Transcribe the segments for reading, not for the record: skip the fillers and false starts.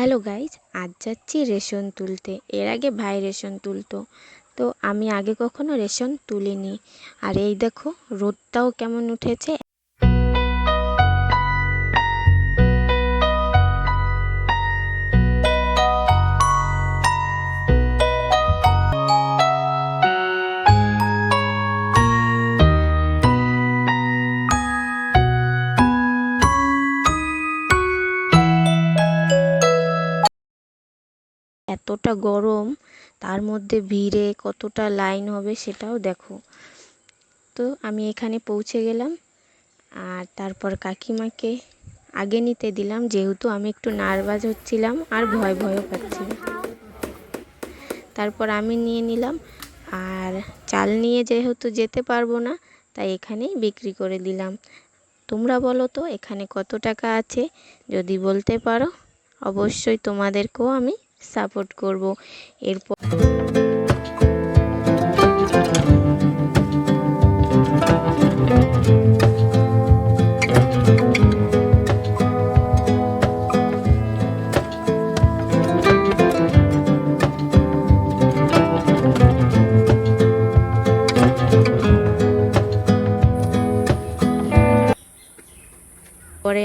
Hello guys, আজ যাচ্ছি ration তুলতে। এর আগে ভাই রেশন তুলতো, তো আমি আগে কখনো রেশন তুলিনি। আর এই দেখো রোদটাও কেমন উঠেছে। এতটা গরম, তার মধ্যে ভিড়ে কতটা লাইন হবে সেটাও দেখো। তো আমি এখানে পৌঁছে গেলাম, আর তারপর কাকিমাকে আগে নিতে দিলাম, যেহেতু আমি একটু নার্ভাস হচ্ছিলাম আর ভয়ও পাচ্ছিলাম। তারপর আমি নিয়ে নিলাম, আর চাল নিয়ে যেহেতু যেতে পারবো না, তাই এখানেই বিক্রি করে দিলাম। তোমরা বলো তো এখানে কত টাকা আছে? যদি বলতে পারো অবশ্যই তোমাদেরকেও আমি সাপোর্ট করব। এরপর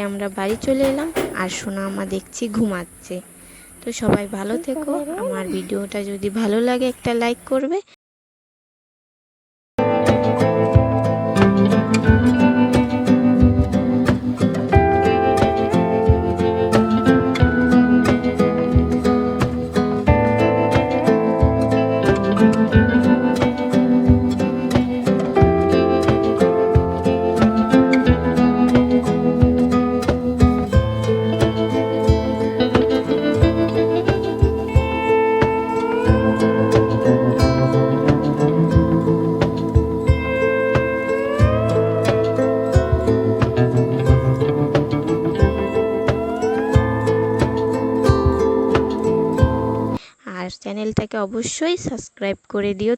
আমরা বাড়ি চলে এলাম, আর সোনা আমা দেখছি ঘুমাচ্ছে। তো সবাই ভালো থেকো। আমার ভিডিওটা যদি ভালো লাগে একটা লাইক করবে। আর চ্যানেলটাকে অবশ্যই সাবস্ক্রাইব করে দিও।